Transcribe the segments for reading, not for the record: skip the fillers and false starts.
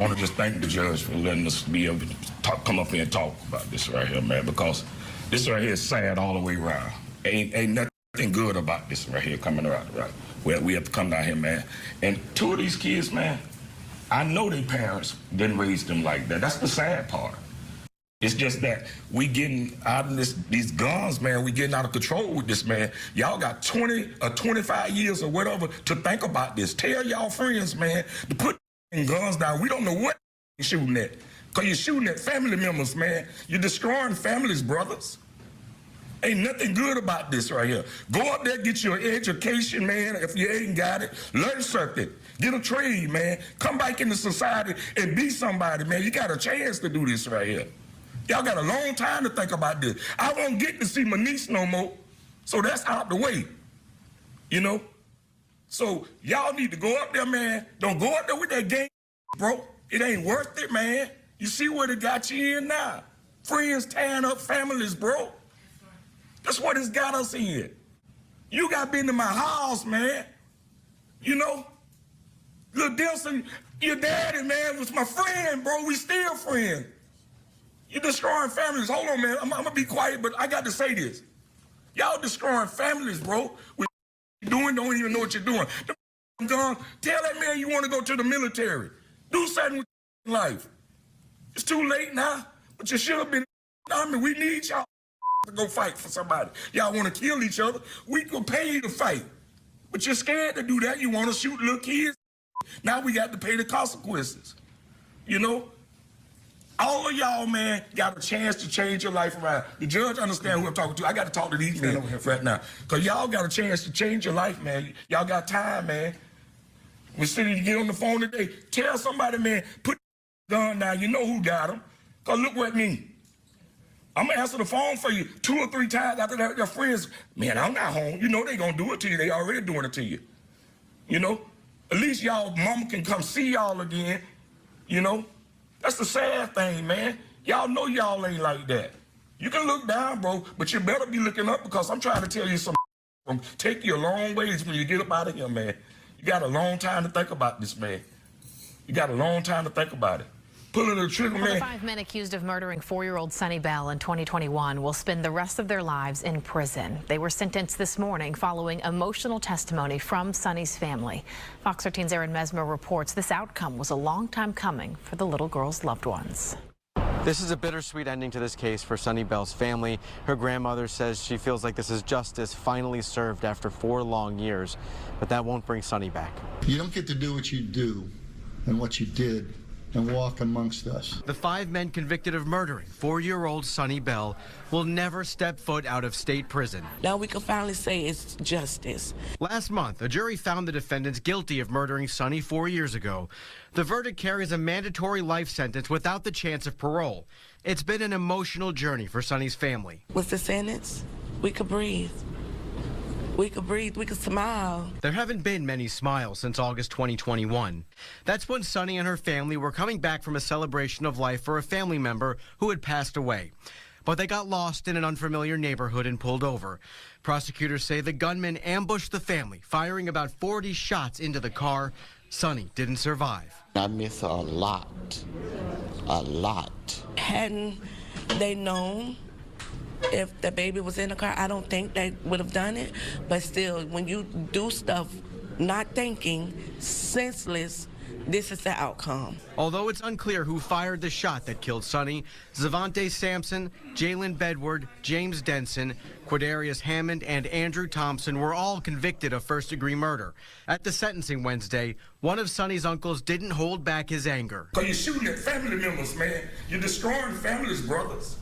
I want to just thank the judge for letting us be able to come up here and talk about this right here, man, because this right here is sad all the way around. Ain't nothing good about this right here coming around, right? Well, we have to come down here, man. And two of these kids, man, I know their parents didn't raise them like that. That's the sad part. It's just that we getting out of these guns, man. We getting out of control with this, man. Y'all got 20 or 25 years or whatever to think about this. Tell y'all friends, man, to put guns down. We don't know what you're shooting at. Because you're shooting at family members, man. You're destroying families, brothers. Ain't nothing good about this right here. Go up there, get your education, man. If you ain't got it, learn something. Get a trade, man. Come back into society and be somebody, man. You got a chance to do this right here. Y'all got a long time to think about this. I won't get to see my niece no more, so that's out the way, you know? So y'all need to go up there, man. Don't go up there with that game, bro. It ain't worth it, man. You see what it got you in now. Friends tearing up families, bro. That's what it's got us in. You got been to my house, man. You know? Lil Dilson, your daddy, man, was my friend, bro. We still friends. You're destroying families. Hold on, man. I'm gonna be quiet, but I got to say this. Y'all destroying families, bro. What you're doing, don't even know what you're doing. Tell that man you want to go to the military. Do something with your life. It's too late now, but you should have been. I mean, we need y'all to go fight for somebody. Y'all want to kill each other. We can pay you to fight. But you're scared to do that. You want to shoot little kids. Now we got to pay the consequences. You know? All of y'all, man, got a chance to change your life around. The judge understand who I'm talking to. I got to talk to these men right now. Because y'all got a chance to change your life, man. Y'all got time, man. We're sitting to get on the phone today. Tell somebody, man, put the gun down. You know who got them. Because look what me. I'm going to answer the phone for you 2 or 3 times after that. Your friends, man, I'm not home. You know they going to do it to you. They already doing it to you. You know? At least y'all mama can come see y'all again. You know? That's the sad thing, man. Y'all know y'all ain't like that. You can look down, bro, but you better be looking up because I'm trying to tell you some take you a long ways when you get up out of here, man. You got a long time to think about this, man. You got a long time to think about it. Pulling the trigger, man. The 5 men accused of murdering 4-year-old Suni Bell in 2021 will spend the rest of their lives in prison. They were sentenced this morning following emotional testimony from Suni's family. Fox 13's Aaron Mesmer reports this outcome was a long time coming for the little girl's loved ones. This is a bittersweet ending to this case for Suni Bell's family. Her grandmother says she feels like this is justice finally served after 4 long years, but that won't bring Suni back. You don't get to do what you do and what you did and walk amongst us. The 5 men convicted of murdering 4-year-old Suni Bell will never step foot out of state prison. Now we can finally say it's justice. Last month, a jury found the defendants guilty of murdering Suni 4 years ago. The verdict carries a mandatory life sentence without the chance of parole. It's been an emotional journey for Suni's family. With the sentence, we could breathe. We could breathe, we could smile. There haven't been many smiles since August 2021. That's when Suni and her family were coming back from a celebration of life for a family member who had passed away. But they got lost in an unfamiliar neighborhood and pulled over. Prosecutors say the gunman ambushed the family, firing about 40 shots into the car. Suni didn't survive. I miss her a lot, a lot. Hadn't they known if the baby was in the car, I don't think they would have done it. But still, when you do stuff not thinking, senseless, this is the outcome. Although it's unclear who fired the shot that killed Suni, Zavante Sampson, Jalen Bedward, James Denson, Quadarius Hammond, and Andrew Thompson were all convicted of first-degree murder. At the sentencing Wednesday, one of Suni's uncles didn't hold back his anger. Because you're shooting at family members, man. You're destroying families, brothers.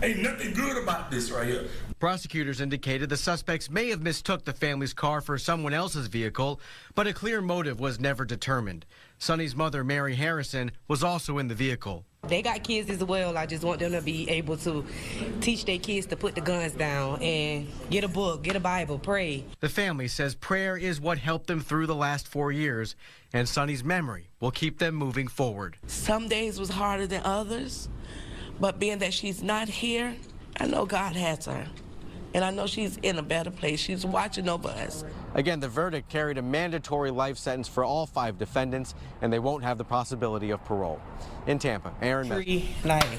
Ain't nothing good about this right here. Prosecutors indicated the suspects may have mistook the family's car for someone else's vehicle, but a clear motive was never determined. Suni's mother, Mary Harrison, was also in the vehicle. They got kids as well. I just want them to be able to teach their kids to put the guns down and get a book, get a Bible, pray. The family says prayer is what helped them through the last 4 years, and Suni's memory will keep them moving forward. Some days was harder than others, but being that she's not here, I know God has her. And I know she's in a better place. She's watching over us. Again, the verdict carried a mandatory life sentence for all 5 defendants, and they won't have the possibility of parole. In Tampa, Aaron Mesmer. Like,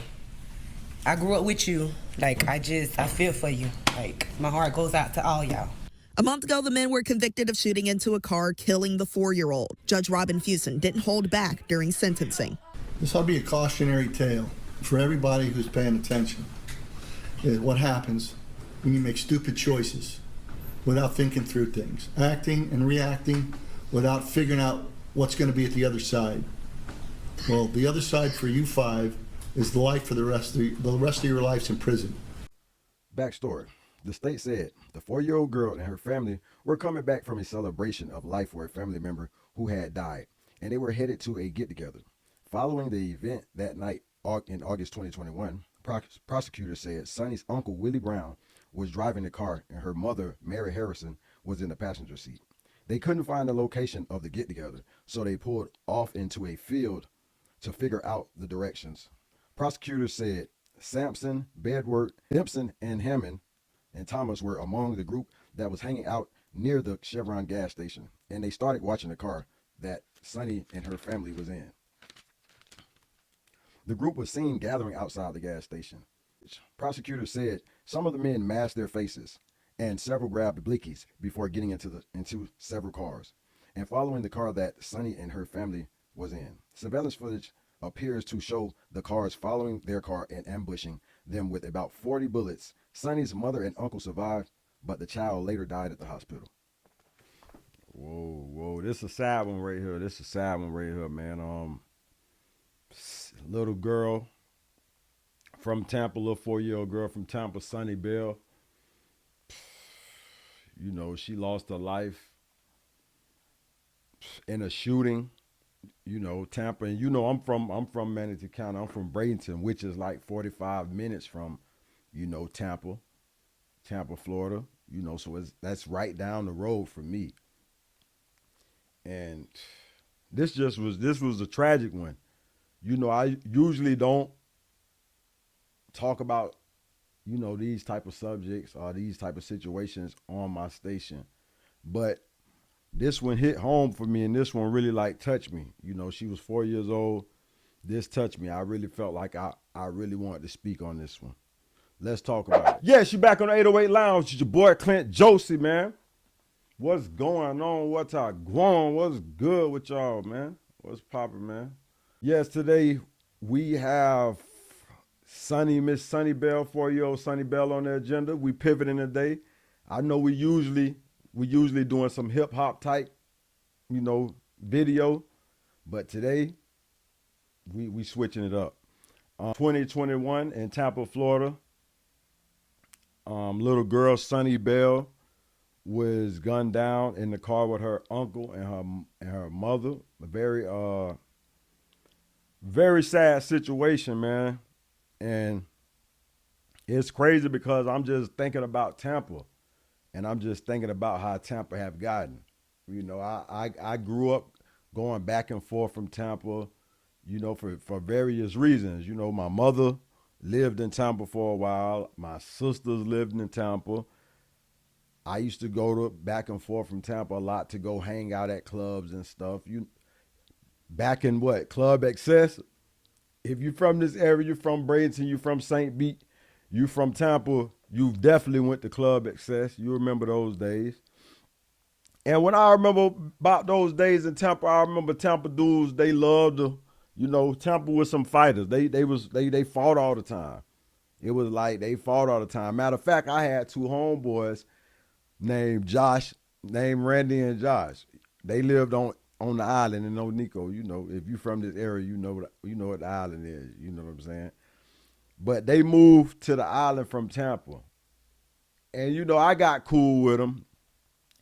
I grew up with you. Like, I feel for you. Like, my heart goes out to all y'all. A month ago, the men were convicted of shooting into a car, killing the 4-year-old. Judge Robin Fuson didn't hold back during sentencing. This ought to be a cautionary tale for everybody who's paying attention. Is what happens when you make stupid choices without thinking through things, acting and reacting without figuring out what's going to be at the other side. Well, the other side for you 5 is the life for the rest of your lives in prison. Backstory. The state said the 4-year-old girl and her family were coming back from a celebration of life for a family member who had died, and they were headed to a get-together. Following the event that night in August 2021, prosecutors said Suni's uncle, Willie Brown, was driving the car and her mother, Mary Harrison, was in the passenger seat. They couldn't find the location of the get-together, so they pulled off into a field to figure out the directions. Prosecutors said Sampson, Bedward, Simpson, and Hammond and Thomas were among the group that was hanging out near the Chevron gas station, and they started watching the car that Suni and her family was in. The group was seen gathering outside the gas station. Prosecutors said some of the men masked their faces, and several grabbed blickies before getting into several cars and following the car that Suni and her family was in. Surveillance footage appears to show the cars following their car and ambushing them with about 40 bullets. Suni's mother and uncle survived, but the child later died at the hospital. Whoa, this is a sad one right here. Man. Little girl from Tampa, little 4-year-old girl from Tampa, Suni Bell. You know, she lost her life in a shooting. You know, Tampa, and you know, I'm from Manatee County. I'm from Bradenton, which is like 45 minutes from, you know, Tampa, Florida. You know, so that's right down the road from me. And this was a tragic one. You know, I usually don't talk about, you know, these type of subjects or these type of situations on my station, but this one hit home for me, and this one really like touched me. You know, she was 4 years old. This touched me. I really felt like I really wanted to speak on this one. Let's talk about it. Yeah, she back on the 808 Lounge. It's your boy Clint Josie, man. What's going on? What's going? What's good with y'all, man? What's poppin', man? Yes, today we have Miss Suni Bell, 4-year-old Suni Bell on the agenda. We pivoting today. I know we usually doing some hip hop type, you know, video, but today we switching it up. 2021 in Tampa, Florida. Little girl Suni Bell was gunned down in the car with her uncle and her mother. A very sad situation, man. And it's crazy because I'm just thinking about Tampa, and I'm just thinking about how Tampa have gotten. You know, I grew up going back and forth from Tampa, you know, for various reasons. You know, my mother lived in Tampa for a while. My sisters lived in Tampa. I used to go back and forth from Tampa a lot to go hang out at clubs and stuff. Back in Club Excess? If you're from this area, you're from Bradenton, you're from St. Pete, you from Tampa, you definitely went to Club Excess. You remember those days. And when I remember about those days in Tampa, I remember Tampa dudes, they loved to, you know, Tampa was some fighters. They fought all the time. It was like they fought all the time. Matter of fact, I had 2 homeboys named Randy and Josh. They lived on the island in Onico. You know, if you're from this area, you know what the island is. You know what I'm saying? But they moved to the island from Tampa. And, you know, I got cool with them.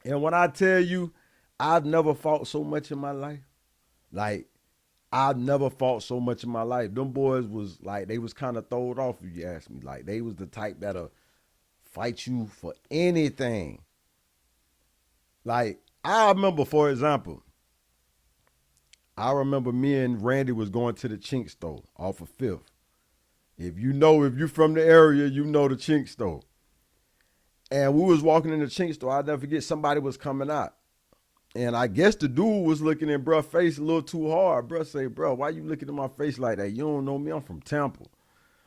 And when I tell you, I've never fought so much in my life. Like, I've never fought so much in my life. Them boys was like, they was kind of throwed off if you ask me. Like, they was the type that'll fight you for anything. Like, I remember, for example, me and Randy was going to the Chink store off of 5th. If you're from the area, you know the Chink store. And we was walking in the chink store. I'll never forget, somebody was coming out. And I guess the dude was looking in bruh's face a little too hard. Bruh say, bro, why you looking at my face like that? You don't know me. I'm from Tampa.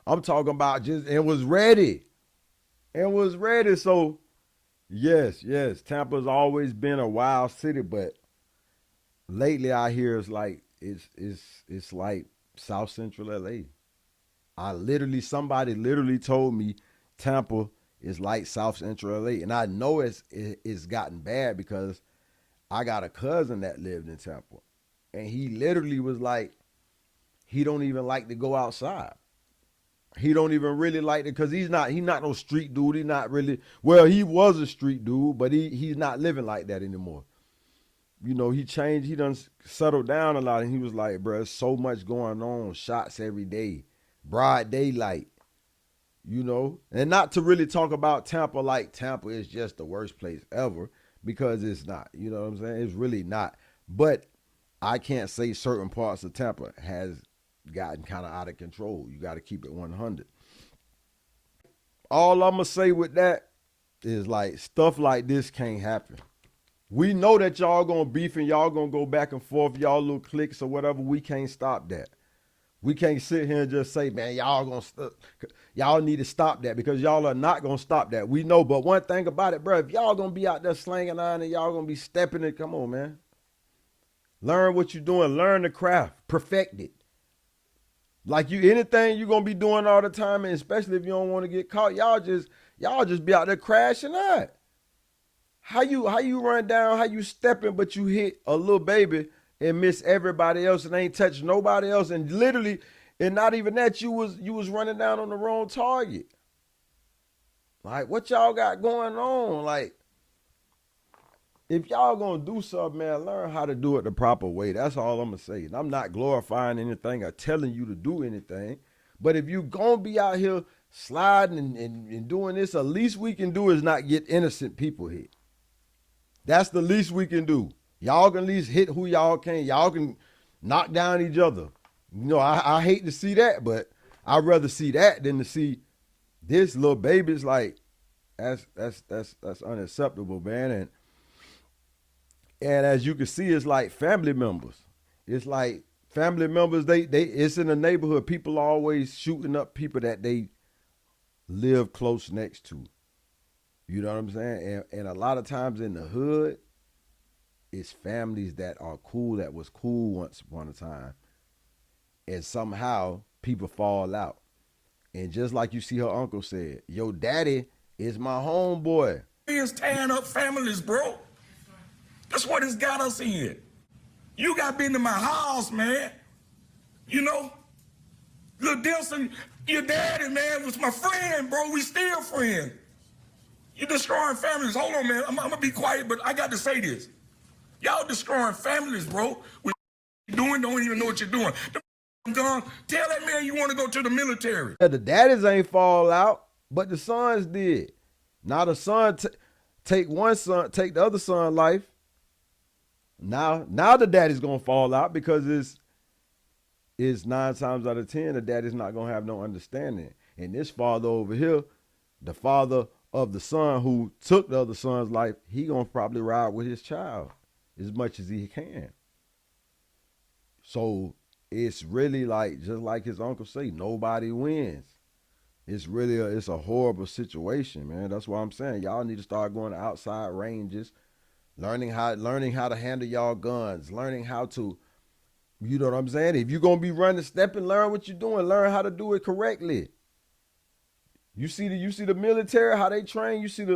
I'm talking about just, it was ready. It was ready. So, yes, Tampa's always been a wild city, but lately I hear it's like South Central LA. Somebody literally told me Tampa is like South Central LA. And I know it's gotten bad because I got a cousin that lived in Tampa, and he literally was like, he don't even like to go outside. He don't even really like it because he's not no street dude. He not really, well, he was a street dude, but he's not living like that anymore. You know, he changed, he done settled down a lot, and he was like, bro, there's so much going on, shots every day, broad daylight, you know, and not to really talk about Tampa like Tampa is just the worst place ever. Because it's not, you know what I'm saying? It's really not. But I can't say certain parts of Tampa has gotten kind of out of control. You got to keep it 100. All I'm going to say with that is like stuff like this can't happen. We know that y'all going to beef and y'all going to go back and forth, y'all little cliques or whatever. We can't stop that. We can't sit here and just say, man, y'all need to stop that, because y'all are not going to stop that. We know. But one thing about it, bro, if y'all going to be out there slanging on and y'all going to be stepping it, come on, man. Learn what you're doing. Learn the craft. Perfect it. Like anything you're going to be doing all the time, and especially if you don't want to get caught, y'all just be out there crashing out. How you run down, how you stepping, but you hit a little baby and miss everybody else and ain't touch nobody else, and literally, and not even that, you was running down on the wrong target. Like, what y'all got going on? Like, if y'all gonna do something, man, learn how to do it the proper way. That's all I'm gonna say. And I'm not glorifying anything or telling you to do anything, but if you gonna be out here sliding and doing this, the least we can do is not get innocent people hit. That's the least we can do. Y'all can at least hit who y'all can. Y'all can knock down each other. You know, I hate to see that, but I'd rather see that than to see this little baby's like, that's unacceptable, man. And as you can see, it's like family members. It's like family members, it's in the neighborhood. People are always shooting up people that they live close next to. You know what I'm saying? And a lot of times in the hood, it's families that are cool, that was cool once upon a time. And somehow people fall out. And just like you see her uncle said, your daddy is my homeboy. He is tearing up families, bro. That's what it's got us in. You got been to my house, man. You know? Lil Dilson, your daddy, man, was my friend, bro. We still friends. You destroying families. Hold on, man. I'm going to be quiet, but I got to say this. Y'all destroying families, bro. What you doing, don't even know what you're doing. Gone. Tell that man you want to go to the military. The daddies ain't fall out, but the sons did. Now the son take the other son's life. Now the daddy's gonna fall out because it's 9 times out of 10 the daddy's not gonna have no understanding. And this father over here, the father of the son who took the other son's life, he gonna probably ride with his child as much as he can. So it's really like, just like his uncle say, nobody wins. It's really it's a horrible situation, man. That's why I'm saying y'all need to start going to outside ranges, learning how to handle y'all guns, learning how to, you know what I'm saying? If you're gonna be running, stepping, learn what you're doing, learn how to do it correctly. You see the military, how they train. You see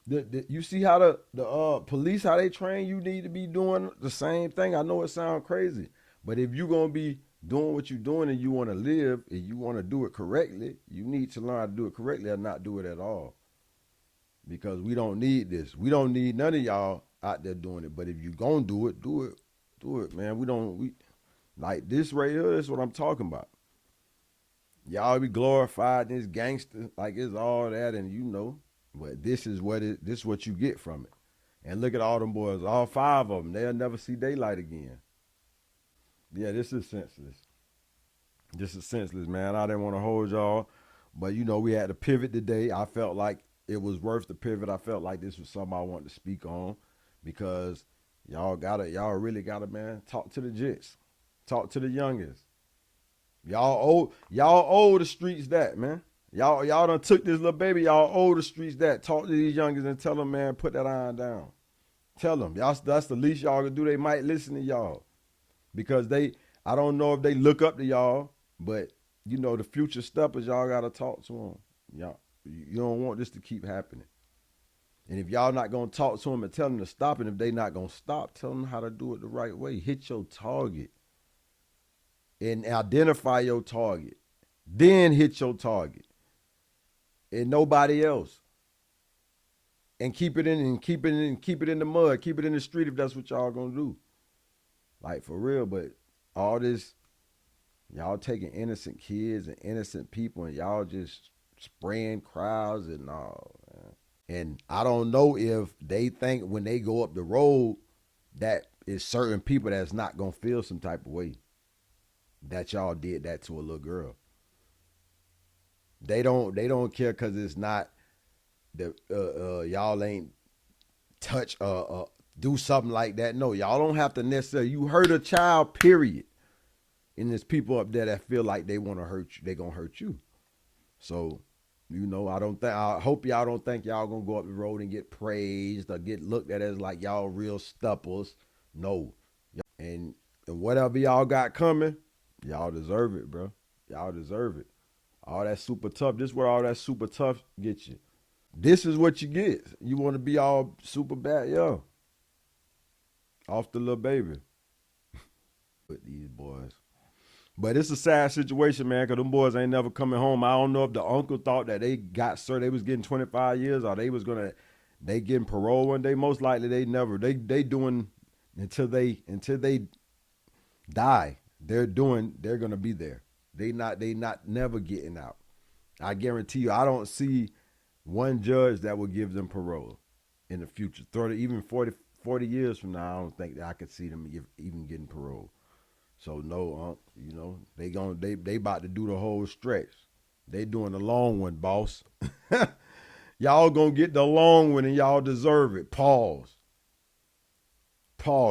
you see how the police, how they train. You need to be doing the same thing. I know it sounds crazy, but if you're going to be doing what you're doing and you want to live and you want to do it correctly, you need to learn how to do it correctly or not do it at all. Because we don't need this. We don't need none of y'all out there doing it. But if you going to do it, man. We like this right here, that's what I'm talking about. Y'all be glorified this gangster like it's all that, and you know, but this is what you get from it. And look at all them boys, all 5 of them. They'll never see daylight again. Yeah, this is senseless. This is senseless, man. I didn't want to hold y'all, but you know, we had to pivot today. I felt like it was worth the pivot. I felt like this was something I wanted to speak on because y'all really gotta, man, talk to the jits. Talk to the youngest. Y'all owe the streets that, man. Y'all done took this little baby. Y'all owe the streets that. Talk to these youngins and tell them, man, put that iron down. Tell them. That's the least y'all can do. They might listen to y'all. Because I don't know if they look up to y'all, but, you know, the future steppers, y'all got to talk to them. Y'all, you don't want this to keep happening. And if y'all not going to talk to them and tell them to stop, and if they not going to stop, tell them how to do it the right way. Hit your target. And identify your target. Then hit your target. And nobody else. And keep it in the mud. Keep it in the street if that's what y'all gonna do. Like, for real. But all this, y'all taking innocent kids and innocent people and y'all just spraying crowds and all, man. And I don't know if they think when they go up the road that is certain people that's not gonna feel some type of way that y'all did that to a little girl. They don't care because it's not the y'all ain't touch do something like that. No, y'all don't have to necessarily. You hurt a child, period. And there's people up there that feel like they want to hurt you. They gonna hurt you. So, you know, I hope y'all don't think y'all gonna go up the road and get praised or get looked at as like y'all real stuppers. No, and whatever y'all got coming, y'all deserve it, bro. Y'all deserve it. All that super tough. This is where all that super tough gets you. This is what you get. You want to be all super bad, yo. Off the little baby. With these boys. But it's a sad situation, man, because them boys ain't never coming home. I don't know if the uncle thought that they was getting 25 years or they getting parole one day. Most likely they never. They doing until they die. They're gonna be there. They not never getting out. I guarantee you, I don't see one judge that will give them parole in the future. 40 years from now, I don't think that I could see them even getting parole. So no, you know, they about to do the whole stretch. They doing the long one, boss. Y'all gonna get the long one and y'all deserve it. Pause,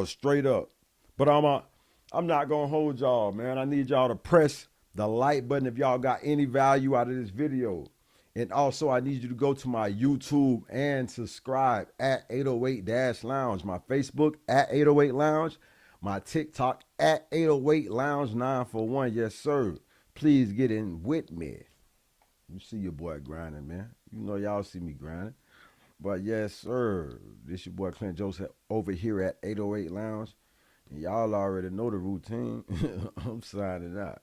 straight up. But I'm not gonna hold y'all, man. I need y'all to press the like button if y'all got any value out of this video. And also, I need you to go to my YouTube and subscribe at 808-Lounge, my Facebook at 808 Lounge, my TikTok at 808 Lounge 941. Yes, sir. Please get in with me. You see your boy grinding, man. You know y'all see me grinding. But yes, sir. This your boy Clint Joseph over here at 808 Lounge. And y'all already know the routine. I'm signing out.